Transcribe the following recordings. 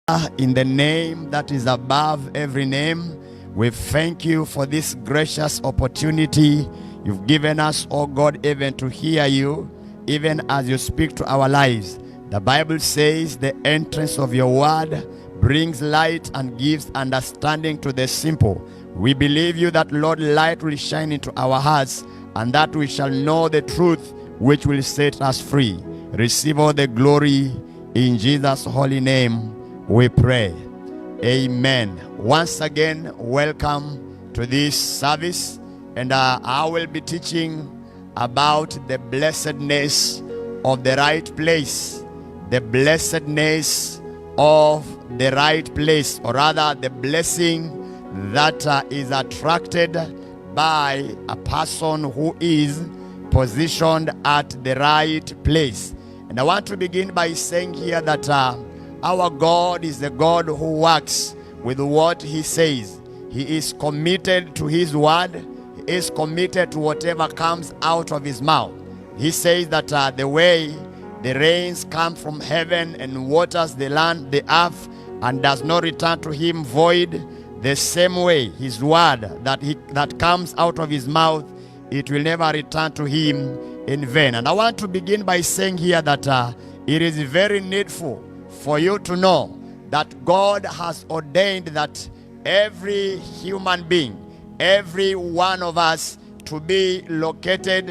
In the name that is above every name, we thank you for this gracious opportunity you've given us, oh God, even to hear you, even as you speak to our lives. The Bible says the entrance of your word brings light and gives understanding to the simple. We believe you that, Lord, light will shine into our hearts and that we shall know the truth which will set us free. Receive all the glory in Jesus' holy name. We pray. Amen. Once again, welcome to this service. And I will be teaching about the blessedness of the right place. The blessedness of the right place, or rather the blessing that is attracted by a person who is positioned at the right place. And I want to begin by saying here that our God is the God who works with what He says. He is committed to His word. He is committed to whatever comes out of His mouth. He says that the way the rains come from heaven and waters the land, the earth, and does not return to Him void, the same way His word that comes out of His mouth, it will never return to Him in vain. And I want to begin by saying here that it is very needful for you to know that God has ordained that every human being, every one of us, to be located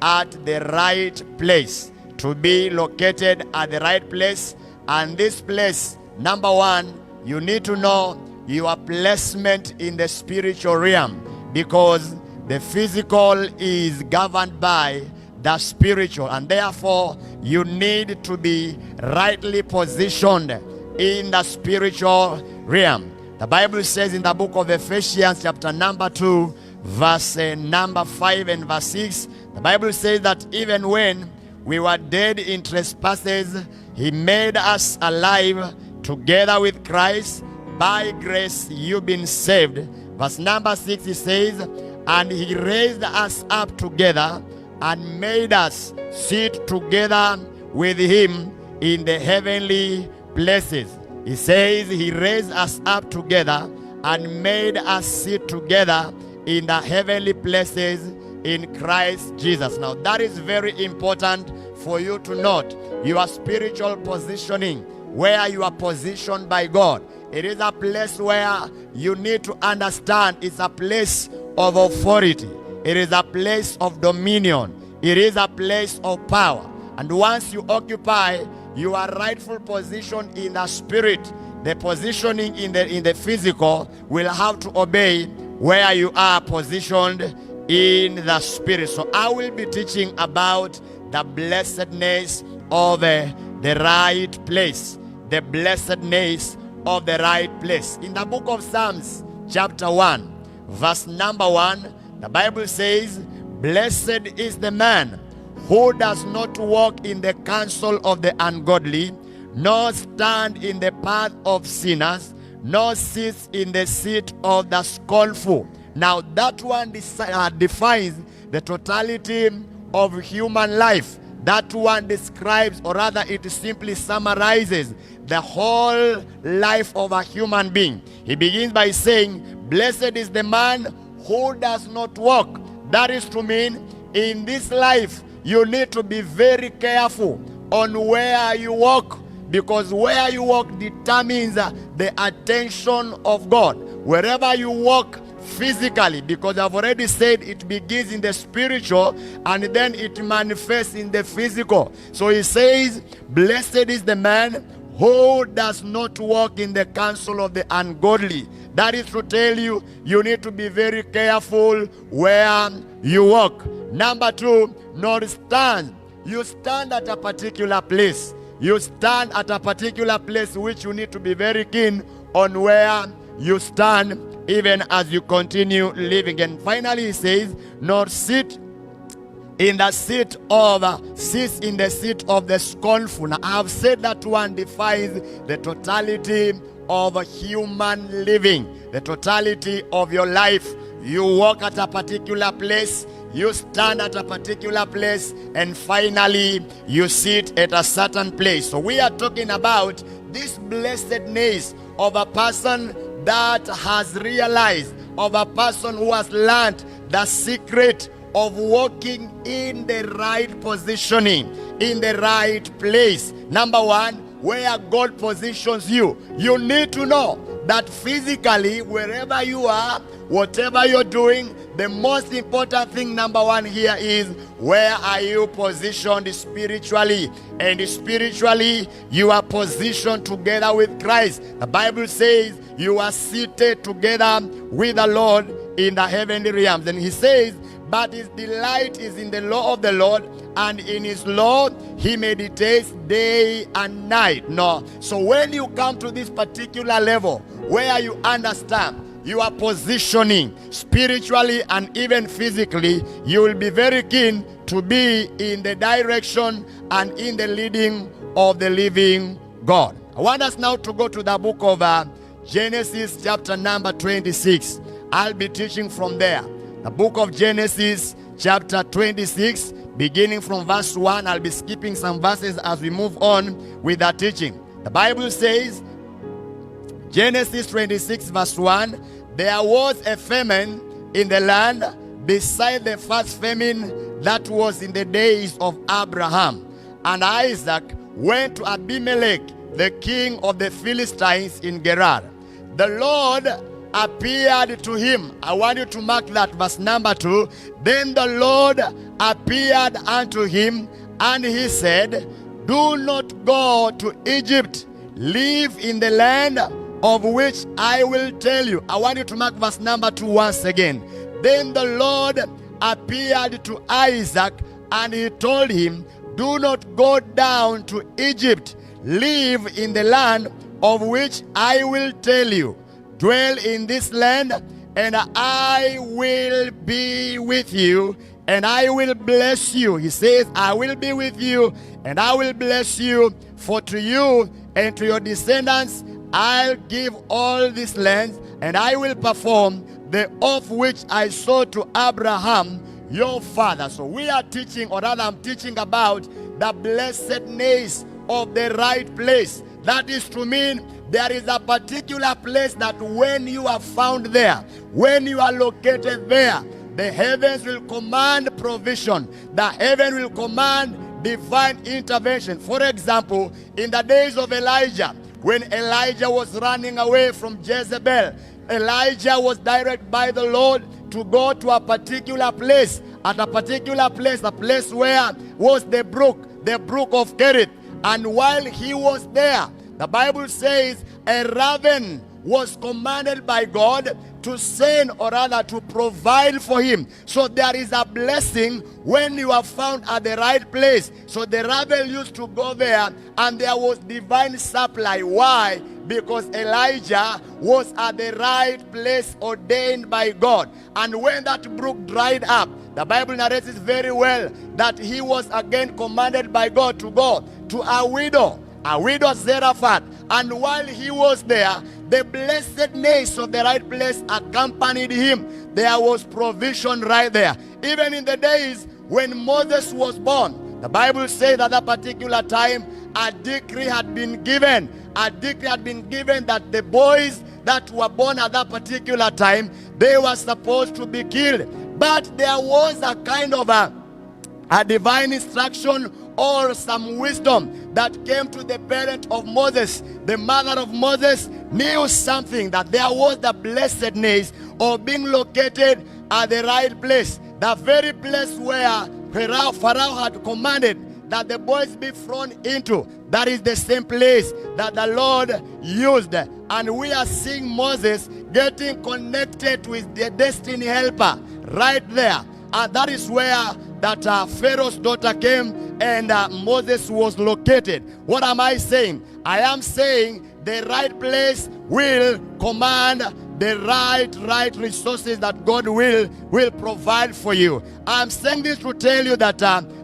at the right place. To be located at the right place. And this place, number one, you need to know your placement in the spiritual realm, because the physical is governed by the spiritual, and therefore you need to be rightly positioned in the spiritual realm. The Bible says in the book of Ephesians chapter number 2 verse number 5 and verse 6, the Bible says that even when we were dead in trespasses, He made us alive together with Christ. By grace you've been saved. Verse number 6, it says, and He raised us up together and made us sit together with Him in the heavenly places. He says He raised us up together and made us sit together in the heavenly places in Christ Jesus. Now that is very important for you to note your spiritual positioning, where you are positioned by God. It is a place where you need to understand it's a place of authority. It is a place of dominion. It is a place of power. And once you occupy your rightful position in the spirit, the positioning in the physical will have to obey where you are positioned in the spirit. So I will be teaching about the blessedness of the right place. The blessedness of the right place. In the book of Psalms chapter 1 verse number 1, the Bible says, blessed is the man who does not walk in the counsel of the ungodly, nor stand in the path of sinners, nor sits in the seat of the scornful. Now that one defines the totality of human life. That one describes, or rather it simply summarizes the whole life of a human being. He begins by saying, blessed is the man who does not walk. That is to mean, in this life, you need to be very careful on where you walk, because where you walk determines the attention of God. Wherever you walk physically, because I've already said it begins in the spiritual and then it manifests in the physical. So he says, blessed is the man who does not walk in the counsel of the ungodly. That is to tell you, you need to be very careful where you walk. Number two, nor stand. You stand at a particular place. You stand at a particular place which you need to be very keen on where you stand, even as you continue living. And finally he says, nor sit in the seat of the scornful. Now I have said that one defines the totality of human living, the totality of your life. You walk at a particular place, you stand at a particular place, and finally you sit at a certain place. So we are talking about this blessedness of a person that has realized, of a person who has learned the secret of walking in the right positioning, in the right place. Number one, where God positions you. You need to know that physically, wherever you are, whatever you're doing, the most important thing, number one here, is where are you positioned spiritually? And spiritually, you are positioned together with Christ. The Bible says you are seated together with the Lord in the heavenly realms. And he says, but his delight is in the law of the Lord, and in his law he meditates day and night. No. So when you come to this particular level where you understand you are positioning spiritually and even physically, you will be very keen to be in the direction and in the leading of the living God. I want us now to go to the book of Genesis chapter number 26. I'll be teaching from there. The book of Genesis chapter 26, beginning from verse 1. I'll be skipping some verses as we move on with that teaching. The Bible says, Genesis 26 verse 1, there was a famine in the land beside the first famine that was in the days of Abraham. And Isaac went to Abimelech, the king of the Philistines in Gerar. The Lord appeared to him. I want you to mark that, verse number 2. Then the Lord appeared unto him, and he said, do not go to Egypt. Live in the land of which I will tell you. I want you to mark verse number 2 once again. Then the Lord appeared to Isaac, and he told him, do not go down to Egypt. Live in the land of which I will tell you. Dwell in this land, and I will be with you, and I will bless you. He says, I will be with you, and I will bless you. For to you and to your descendants I'll give all these lands, and I will perform the oath which I swore to Abraham your father. So we are teaching, or rather I'm teaching about the blessedness of the right place. That is to mean there is a particular place that when you are found there, when you are located there, the heavens will command provision. The heaven will command divine intervention. For example, in the days of Elijah, when Elijah was running away from Jezebel, Elijah was directed by the Lord to go to a particular place. At a particular place, a place where was the brook of Kerith. And while he was there, the Bible says a raven was commanded by God to send, or rather to provide for him. So there is a blessing when you are found at the right place. So the raven used to go there, and there was divine supply. Why? Because Elijah was at the right place ordained by God. And when that brook dried up, the Bible narrates it very well that he was again commanded by God to go to a widow Zarephath. And while he was there, the blessedness of the right place accompanied him. There was provision right there. Even in the days when Moses was born, the Bible says at that particular time, a decree had been given. A decree had been given that the boys that were born at that particular time, they were supposed to be killed. But there was a kind of a divine instruction or some wisdom that came to the parent of Moses. The mother of Moses knew something, that there was the blessedness of being located at the right place. The very place where Pharaoh had commanded that the boys be thrown into. That is the same place that the Lord used. And we are seeing Moses getting connected with the destiny helper right there. And that is where that Pharaoh's daughter came, and Moses was located. What am I saying? I am saying the right place will command the right resources that God will provide for you. I'm saying this to tell you that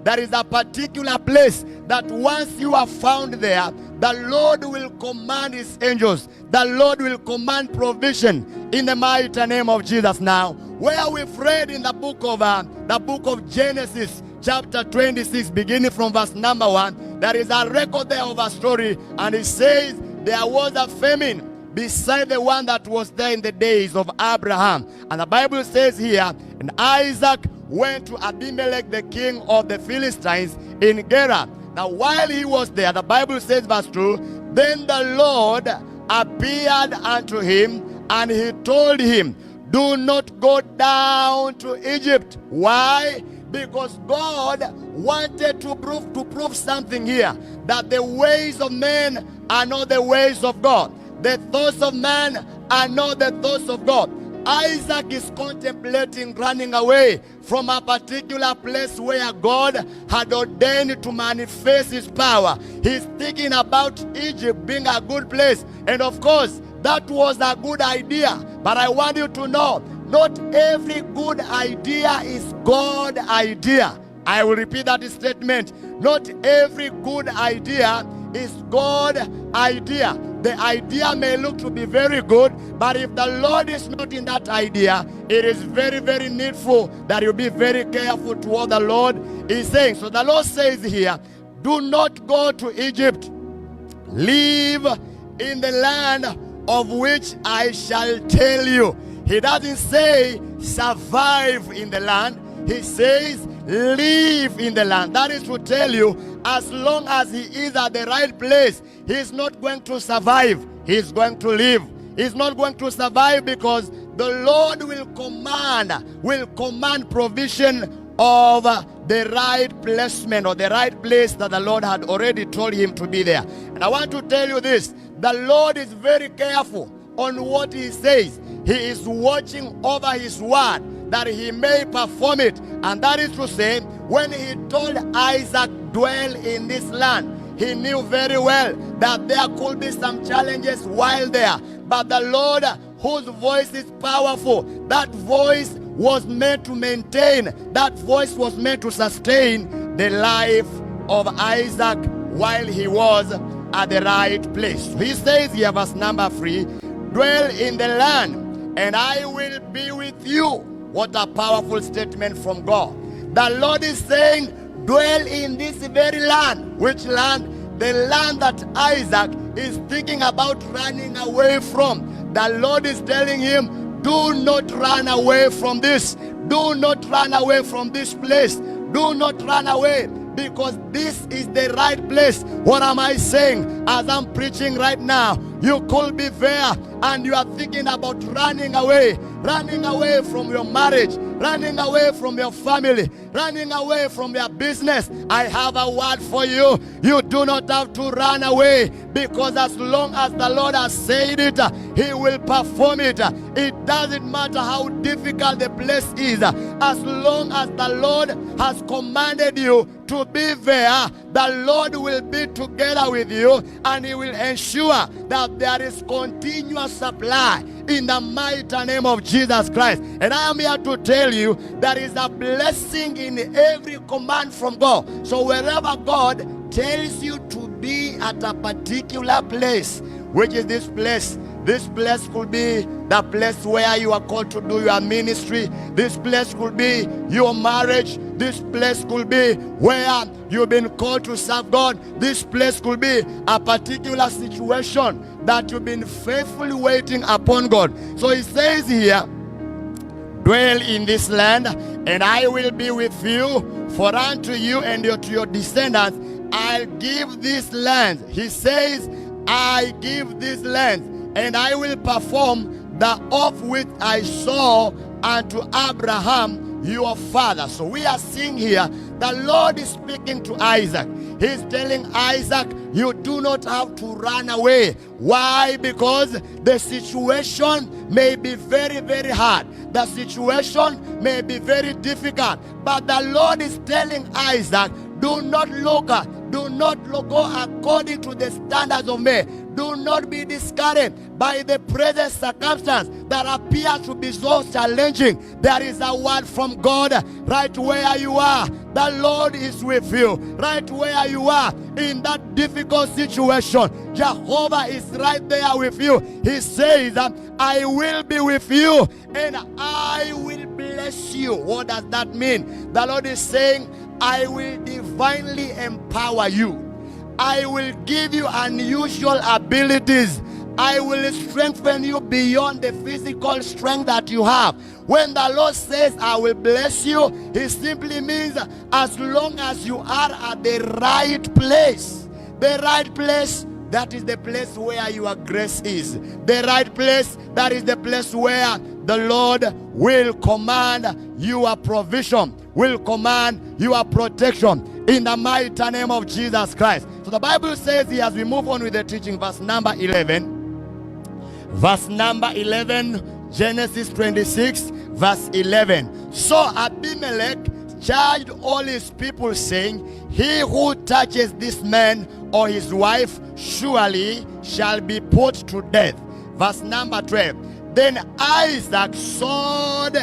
there is a particular place that once you are found there, the Lord will command his angels. The Lord will command provision in the mighty name of Jesus. Now, where we've read in the book of Genesis chapter 26, beginning from verse number 1, there is a record there of a story, and it says there was a famine beside the one that was there in the days of Abraham. And the Bible says here, and Isaac went to Abimelech, the king of the Philistines, in Gerar. Now while he was there, the Bible says, verse 2, then the Lord appeared unto him, and he told him, do not go down to Egypt. Why? Because God wanted to prove something here, that the ways of men are not the ways of God. The thoughts of man are not the thoughts of God. Isaac is contemplating running away from a particular place where God had ordained to manifest his power. He's thinking about Egypt being a good place. And of course, that was a good idea. But I want you to know, not every good idea is God's idea. I will repeat that statement. Not every good idea is God's idea. The idea may look to be very good, but if the Lord is not in that idea, it is very, very needful that you be very careful to what the Lord is saying. So the Lord says here, do not go to Egypt. Live in the land of which I shall tell you. He doesn't say survive in the land. He says live in the land. That is to tell you, as long as he is at the right place, he is not going to survive. He is going to live. He is not going to survive because the Lord will command provision of the right placement or the right place that the Lord had already told him to be there. And I want to tell you this, the Lord is very careful on what he says. He is watching over his word that he may perform it. And that is to say, when he told Isaac, dwell in this land, he knew very well that there could be some challenges while there. But the Lord, whose voice is powerful, that voice was meant to maintain, that voice was meant to sustain the life of Isaac while he was at the right place. He says here, verse number 3, dwell in the land, and I will be with you. What a powerful statement from God. The Lord is saying, dwell in this very land. Which land? The land that Isaac is thinking about running away from. The Lord is telling him, do not run away from this. Do not run away from this place. Do not run away, because this is the right place. What am I saying? As I'm preaching right now, you could be there and you are thinking about running away from your marriage, running away from your family, running away from your business. I have a word for you. You do not have to run away, because as long as the Lord has said it, he will perform it. It doesn't matter how difficult the place is. As long as the Lord has commanded you to be there, the Lord will be together with you, and he will ensure that there is continuous supply in the mighty name of Jesus Christ. And I am here to tell you, there is a blessing in every command from God. So wherever God tells you to be at a particular place, which is this place could be the place where you are called to do your ministry. This place could be your marriage. This place could be where you've been called to serve God. This place could be a particular situation that you've been faithfully waiting upon God. So he says here, dwell in this land, and I will be with you, for unto you and to your descendants I'll give this land. He says, I give this land, and I will perform the oath which I swore unto Abraham your father. So we are seeing here, the Lord is speaking to Isaac. He's telling Isaac, you do not have to run away. Why? Because the situation may be very, very hard. The situation may be very difficult. But the Lord is telling Isaac, do not go according to the standards of men. Do not be discouraged by the present circumstance that appears to be so challenging. There is a word from God right where you are. The Lord is with you right where you are in that difficult situation. Jehovah is right there with you. He says, I will be with you and I will bless you. What does that mean? The Lord is saying, I will divinely empower you. I will give you unusual abilities. I will strengthen you beyond the physical strength that you have. When the Lord says, I will bless you, He simply means as long as you are at the right place. The right place, that is the place where your grace is. The right place, that is the place where the Lord will command your provision, will command your protection in the mighty name of Jesus Christ. So the Bible says here, as we move on with the teaching, verse number 11. Verse number 11, Genesis 26, verse 11. So Abimelech charged all his people, saying, he who touches this man or his wife surely shall be put to death. Verse number 12. Then Isaac sowed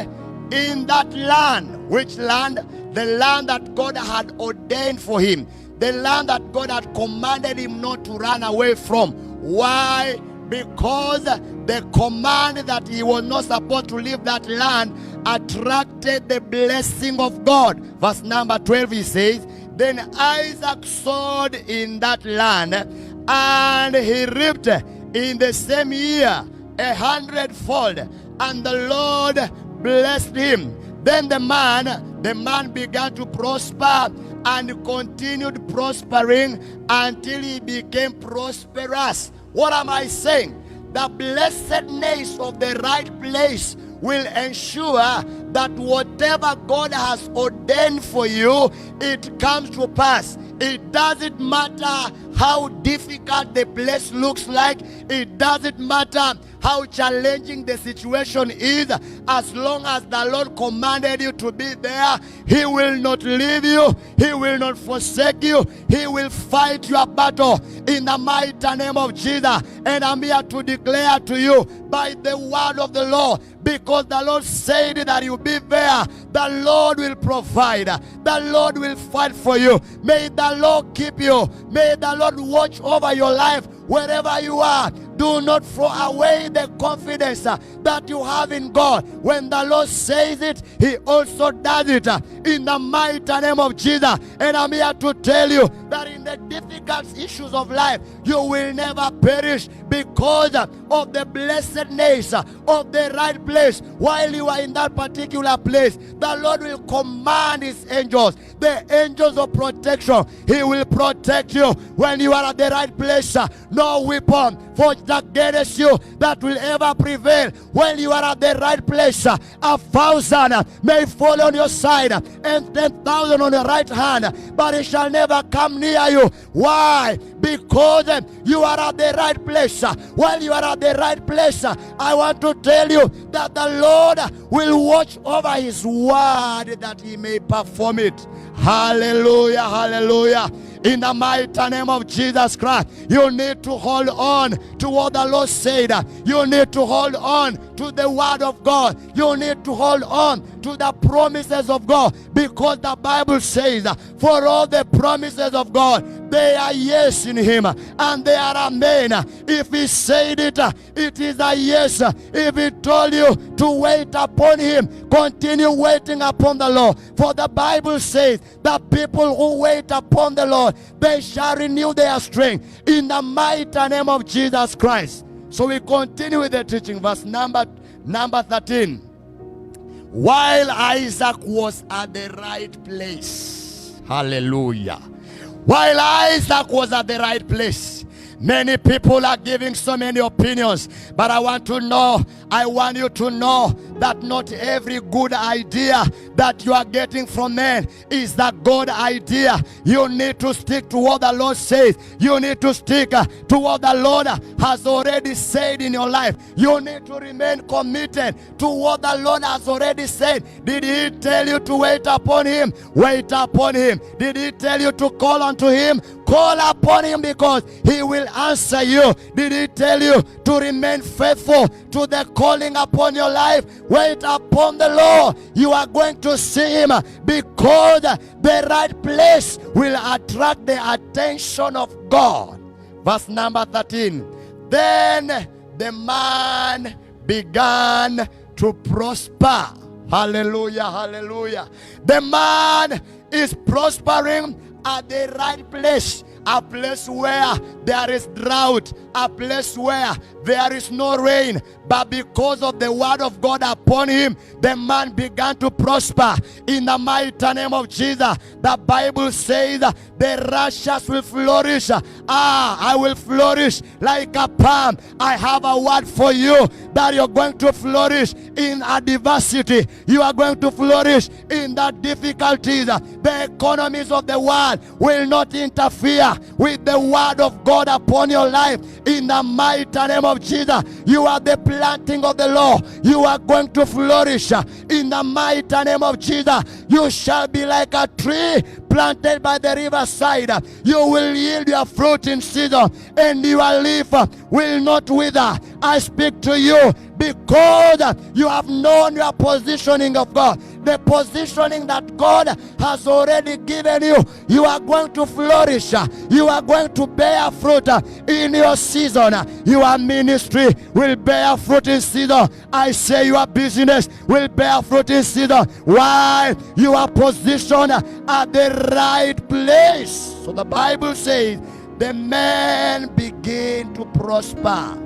in that land. Which land? The land that God had ordained for him. The land that God had commanded him not to run away from. Why? Because the command that he was not supposed to leave that land attracted the blessing of God. Verse number 12, he says, then Isaac sowed in that land, and he reaped in the same year 100-fold, and the Lord blessed him. Then the man began to prosper and continued prospering until he became prosperous. What am I saying? The blessedness of the right place will ensure that whatever God has ordained for you, it comes to pass. It doesn't matter how difficult the place looks like. It doesn't matter how challenging the situation is. As long as the Lord commanded you to be there, He will not leave you. He will not forsake you. He will fight your battle in the mighty name of Jesus. And I'm here to declare to you by the word of the Lord, because the Lord said that you be there, the Lord will provide. The Lord will fight for you. May the Lord keep you. May the Lord watch over your life wherever you are. Do not throw away the confidence that you have in God. When the Lord says it, He also does it in the mighty name of Jesus. And I'm here to tell you that in the difficult issues of life, you will never perish because of the blessedness of the right place. While you are in that particular place, the Lord will command His angels, the angels of protection. He will protect you when you are at the right place. No weapon forged against you that will ever prevail. When you are at the right place, 1,000 may fall on your side and 10,000 on your right hand, but it shall never come near you. Why? Because you are at the right place. While you are at the right place, I want to tell you that the Lord will watch over His word that He may perform it. Hallelujah, hallelujah. In the mighty name of Jesus Christ, you need to hold on to what the Lord said. You need to hold on to the word of God. You need to hold on to the promises of God, because the Bible says, for all the promises of God, they are yes in Him and they are amen. If He said it, it is a yes. If He told you to wait upon Him, continue waiting upon the Lord. For the Bible says that people who wait upon the Lord, they shall renew their strength in the mighty name of Jesus Christ. So we continue with the teaching, verse number 13. While Isaac was at the right place, hallelujah. While Isaac was at the right place, many people are giving so many opinions, but I want you to know that not every good idea that you are getting from men is the God idea. You need to stick to what the Lord says. You need to stick to what the Lord has already said in your life. You need to remain committed to what the Lord has already said. Did He tell you to wait upon Him? Wait upon Him. Did He tell you to call unto Him? Call upon Him, because He will answer you. Did He tell you to remain faithful to the calling upon your life? Wait upon the Lord. You are going to see Him, because the right place will attract the attention of God. Verse number 13. Then the man began to prosper. Hallelujah, hallelujah. The man is prospering at the right place, a place where there is drought, a place where there is no rain. But because of the word of God upon him, the man began to prosper in the mighty name of Jesus. The Bible says the righteous will flourish. I will flourish like a palm. I have a word for you that you're going to flourish in adversity. You are going to flourish in the difficulties. The economies of the world will not interfere with the word of God upon your life. In the mighty name of Jesus, you are the planting of the Lord. You are going to flourish in the mighty name of Jesus. You shall be like a tree planted by the riverside. You will yield your fruit in season, and your leaf will not wither. I speak to you because you have known your positioning of God, the positioning that God has already given you. You are going to flourish. You are going to bear fruit in your season. Your ministry will bear fruit in season. I say your business will bear fruit in season. Why? You are positioned at the right place. So the Bible says the man began to prosper,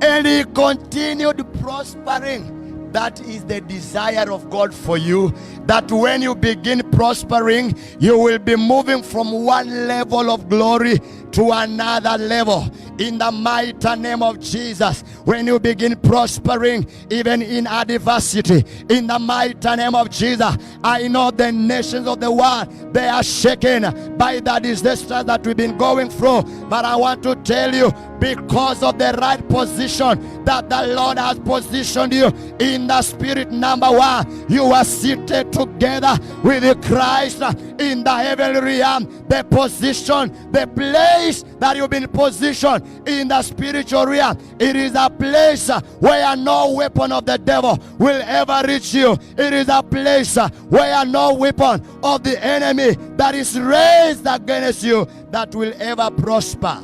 and he continued prospering. That is the desire of God for you, that when you begin prospering, you will be moving from one level of glory to another level. In the mighty name of Jesus, when you begin prospering, even in adversity, in the mighty name of Jesus, I know the nations of the world, they are shaken by the disaster that we've been going through. But I want to tell you, because of the right position that the Lord has positioned you in the spirit, number one, you are seated together with Christ in the heavenly realm. The position, the place that you've been positioned in the spiritual realm, it is a place where no weapon of the devil will ever reach you. It is a place where no weapon of the enemy that is raised against you that will ever prosper.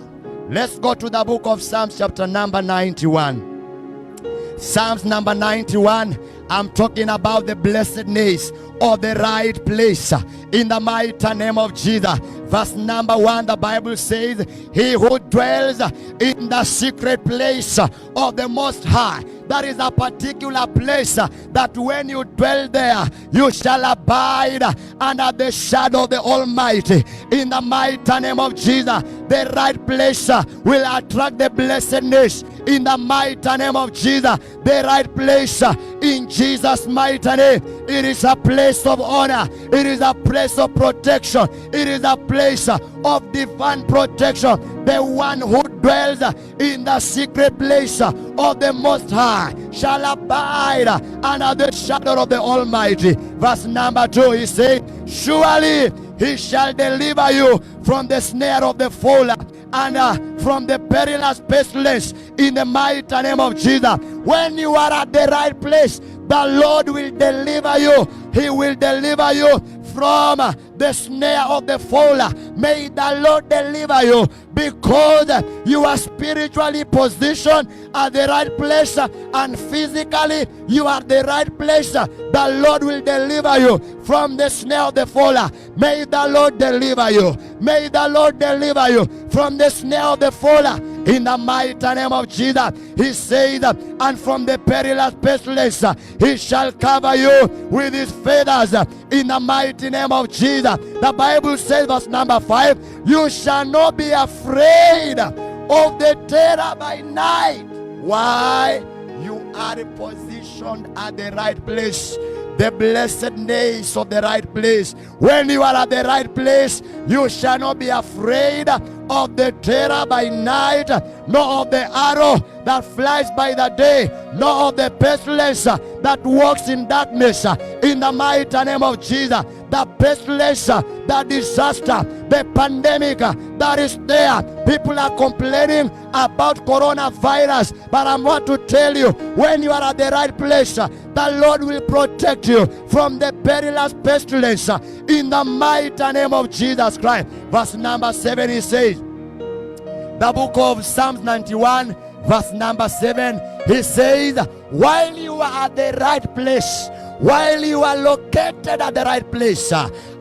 Let's go to the book of Psalms chapter number 91. Psalms number 91. I'm talking about the blessedness of the right place in the mighty name of Jesus. Verse number 1, the Bible says, he who dwells in the secret place of the Most High. That is a particular place that when you dwell there, you shall abide under the shadow of the Almighty. In the mighty name of Jesus, the right place will attract the blessedness. In the mighty name of Jesus, the right place in Jesus' mighty name. It is a place of honor. It is a place of protection. It is a place of divine protection. The one who dwells in the secret place of the Most High shall abide under the shadow of the Almighty. Verse number 2, he says, surely he shall deliver you from the snare of the fowler and from the perilous pestilence, in the mighty name of Jesus. When you are at the right place, the Lord will deliver you. He will deliver you from the snare of the fowler. May the Lord deliver you, because you are spiritually positioned at the right place, and physically you are at the right place. The Lord will deliver you from the snare of the fowler. May the Lord deliver you. May the Lord deliver you from the snare of the fowler. In the mighty name of Jesus, he says, and from the perilous pestilence, he shall cover you with his feathers. In the mighty name of Jesus, the Bible says, verse number 5, you shall not be afraid of the terror by night. Why? You are positioned at the right place. The blessedness of the right place. When you are at the right place, you shall not be afraid of the terror by night, nor of the arrow that flies by the day, nor of the pestilence that walks in darkness. In the mighty name of Jesus, the pestilence, the disaster, the pandemic that is there. People are complaining about coronavirus, but I want to tell you, when you are at the right place, the Lord will protect you from the perilous pestilence in the mighty name of Jesus Christ. Verse number 7, he says, the book of Psalms 91, verse number 7, he says, while you are at the right place, while you are located at the right place,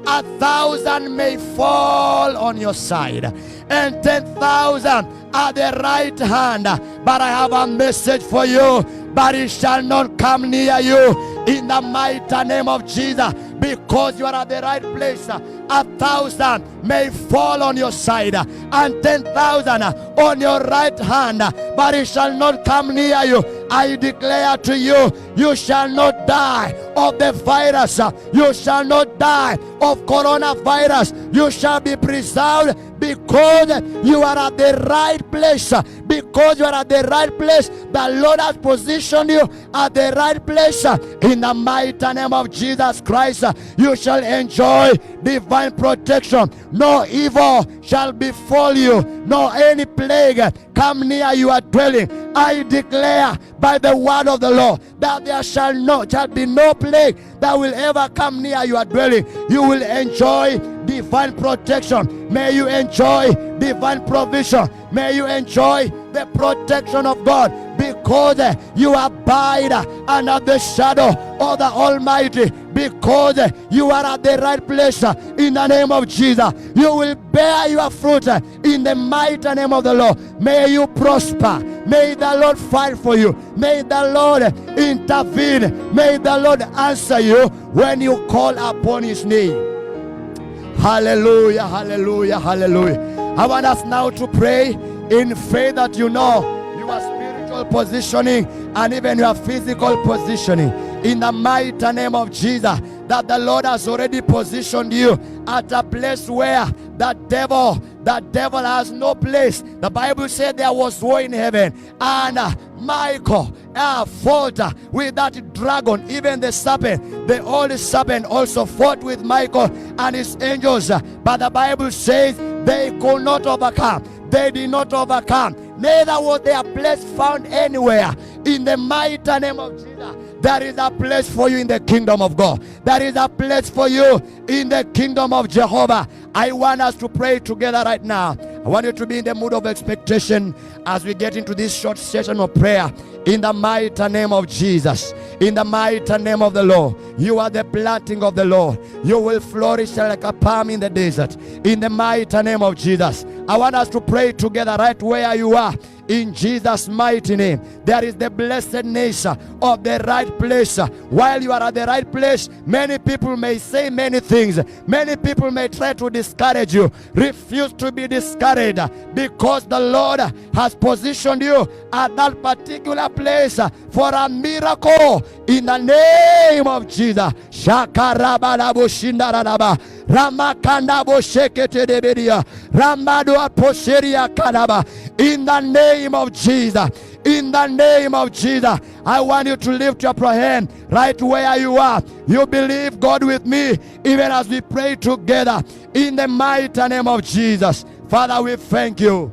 1,000 may fall on your side, and 10,000 at the right hand, but I have a message for you, but it shall not come near you, in the mighty name of Jesus, because you are at the right place. 1,000 may fall on your side, and 10,000 on your right hand, but it shall not come near you. I declare to you, you shall not die of the virus. You shall not die of coronavirus. You shall be preserved, because you are at the right place. Because you are at the right place, the Lord has positioned you at the right place. In the mighty name of Jesus Christ, you shall enjoy divine protection. No evil shall befall you, nor any plague come near your dwelling. I declare by the word of the Lord that there shall be no plague that will ever come near your dwelling. You will enjoy divine protection. May you enjoy divine provision. May you enjoy the protection of God, because you abide under the shadow of the Almighty, because you are at the right place. In the name of Jesus, you will bear your fruit in the mighty name of the Lord. May you prosper. May the Lord fight for you. May the Lord intervene. May the Lord answer you when you call upon his name. Hallelujah, hallelujah, hallelujah. I want us now to pray in faith that you know your spiritual positioning and even your physical positioning, in the mighty name of Jesus, that the Lord has already positioned you at a place where the devil has no place. The Bible said there was war in heaven, and Michael fought with that dragon, even the serpent. The old serpent also fought with Michael and his angels, but the Bible says they could not overcome. They did not overcome. Neither was their place found anywhere. In the mighty name of Jesus, there is a place for you in the kingdom of God. There is a place for you in the kingdom of Jehovah. I want us to pray together right now. I want you to be in the mood of expectation as we get into this short session of prayer. In the mighty name of Jesus, in the mighty name of the Lord, you are the planting of the Lord. You will flourish like a palm in the desert. In the mighty name of Jesus, I want us to pray together right where you are. In Jesus' mighty name, there is the blessedness of the right place. While you are at the right place, many people may say many things. Many people may try to discourage you. Refuse to be discouraged, because the Lord has positioned you at that particular place for a miracle. In the name of Jesus. Ramakandabo shekete debedia, Ramado aposheria kanaba. In the name of Jesus, in the name of Jesus, I want you to lift up your hand right where you are. You believe God with me, even as we pray together. In the mighty name of Jesus, Father, we thank you.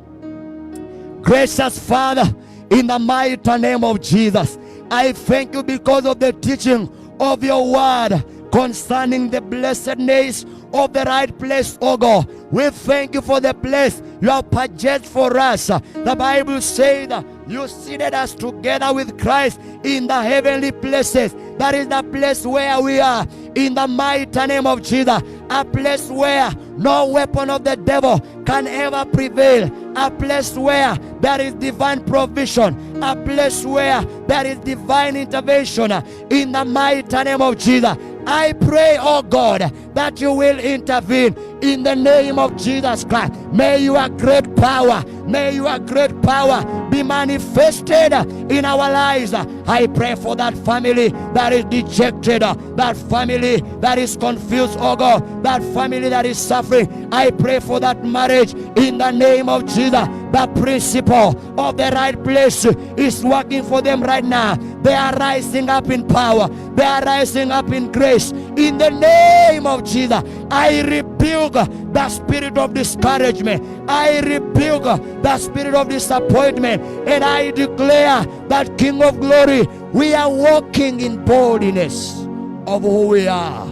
Gracious Father, in the mighty name of Jesus, I thank you because of the teaching of your word concerning the blessedness of the right place, oh God. We thank you for the place you have purchased for us. The Bible says that you seated us together with Christ in the heavenly places. That is the place where we are. In the mighty name of Jesus, a place where no weapon of the devil can ever prevail. A place where there is divine provision. A place where there is divine intervention. In the mighty name of Jesus, I pray, oh God, that you will intervene in the name of Jesus Christ. May your great power, may your great power be manifested in our lives. I pray for that family that is dejected, that family that is confused, oh God, that family that is suffering. I pray for that marriage in the name of Jesus. The principle of the right place is working for them right now. They are rising up in power. They are rising up in grace. In the name of Jesus, I rebuke the spirit of discouragement. I rebuke the spirit of disappointment. And I declare that, King of Glory, we are walking in boldness of who we are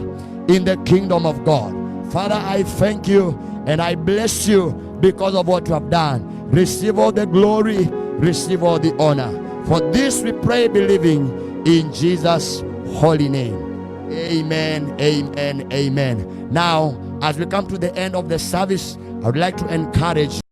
in the kingdom of God. Father, I thank you and I bless you because of what you have done. Receive all the glory, receive all the honor. For this we pray, believing in Jesus' holy name. Amen, amen, amen. Now, as we come to the end of the service, I would like to encourage